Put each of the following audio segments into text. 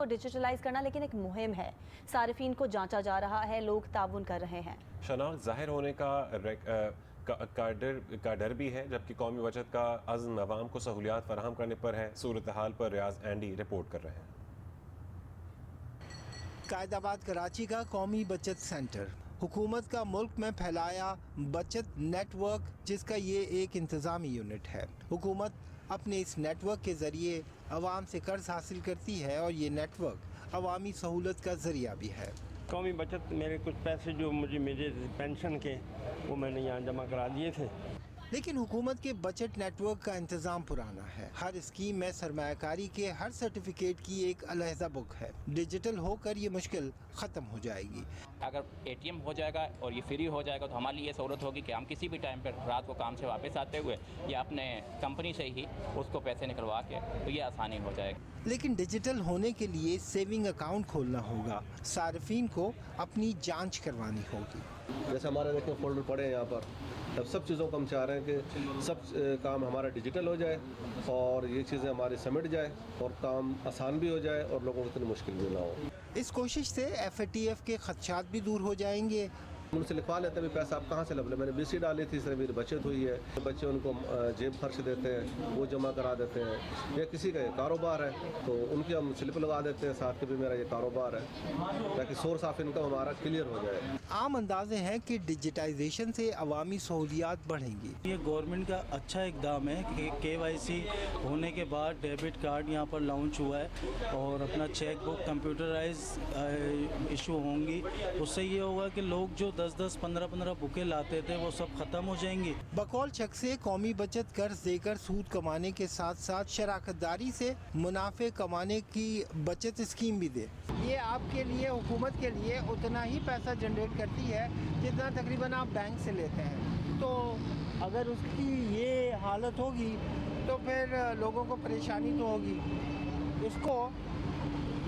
کو ڈیجیٹلائز کرنا لیکن ایک مہم ہے، صارفین کو جانچا جا رہا ہے، لوگ تعاون کر رہے ہیں۔ شناخت ظاہر ہونے کا ڈر بھی ہے، جبکہ قومی بچت کا عزم عوام کو سہولیات فراہم کرنے پر ہے۔ صورتحال پر ریاض اینڈی رپورٹ کر رہے ہیں۔ قائد آباد کراچی کا قومی بچت سینٹر، حکومت کا ملک میں پھیلایا بچت نیٹ ورک، جس کا یہ ایک انتظامی یونٹ ہے۔ حکومت اپنے اس نیٹ ورک کے ذریعے عوام سے قرض حاصل کرتی ہے اور یہ نیٹ ورک عوامی سہولت کا ذریعہ بھی ہے۔ قومی بچت میرے کچھ پیسے جو مجھے پینشن کے وہ میں نے یہاں جمع کرا دیے تھے۔ لیکن حکومت کے بچت نیٹ ورک کا انتظام پرانا ہے۔ ہر اسکیم میں سرمایہ کاری کے ہر سرٹیفکیٹ کی ایک علیحدہ بک ہے۔ ڈیجیٹل ہو کر یہ مشکل ختم ہو جائے گی۔ اگر اے ٹی ایم ہو جائے گا اور یہ فری ہو جائے گا تو ہمارے لیے یہ سہولت ہوگی کہ ہم کسی بھی ٹائم پر رات کو کام سے واپس آتے ہوئے یا اپنے کمپنی سے ہی اس کو پیسے نکلوا کے تو یہ آسانی ہو جائے گی۔ لیکن ڈیجیٹل ہونے کے لیے سیونگ اکاؤنٹ کھولنا ہوگا، صارفین کو اپنی جانچ کروانی ہوگی۔ جیسے ہمارے دیکھیں فولڈر پڑے ہیں یہاں پر، اب سب چیزوں کو ہم چاہ رہے ہیں کہ سب کام ہمارا ڈیجیٹل ہو جائے اور یہ چیزیں ہماری سمٹ جائے اور کام آسان بھی ہو جائے اور لوگوں کو اتنی مشکل بھی نہ ہو۔ اس کوشش سے ایف اے ٹی ایف کے خدشات بھی دور ہو جائیں گے۔ ان سے لکھوا لیتے ہیں پیسہ آپ کہاں سے لے، میں نے BC ڈالی تھی، اس طرح میری بچت ہوئی ہے۔ بچے ان کو جیب خرچ دیتے ہیں، وہ جمع کرا دیتے ہیں، یا کسی کا یہ کاروبار ہے تو ان کی ہم سلپ لگا دیتے ہیں ساتھ کہ بھی میرا یہ کاروبار ہے، تاکہ سورس آف انکم ہمارا کلیئر ہو جائے۔ عام اندازے ہیں کہ ڈیجیٹائزیشن سے عوامی سہولیات بڑھیں گی۔ یہ گورنمنٹ کا اچھا اقدام ہے کہ KYC ہونے کے بعد ڈیبٹ کارڈ یہاں پر لانچ ہوا ہے اور اپنا چیک بک کمپیوٹرائز ایشو ہوں گی۔ اس سے یہ ہوگا کہ لوگ جو 10-10 15-15 بکیں لاتے تھے وہ سب ختم ہو جائیں گی۔ بقول شخص سے قومی بچت قرض دے کر سود کمانے کے ساتھ ساتھ شراکت داری سے منافع کمانے کی بچت اسکیم بھی دے۔ یہ آپ کے لیے، حکومت کے لیے اتنا ہی پیسہ جنریٹ کرتی ہے جتنا تقریباً آپ بینک سے لیتے ہیں۔ تو اگر اس کی یہ حالت ہوگی تو پھر لوگوں کو پریشانی تو ہوگی۔ اس کو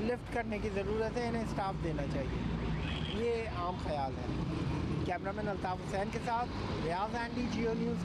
لفٹ کرنے کی ضرورت ہے، انہیں اسٹاف دینا چاہیے۔ یہ عام خیال ہے۔ کیمرہ مین الطاف حسین کے ساتھ ریاض اینڈی، جیو نیوز۔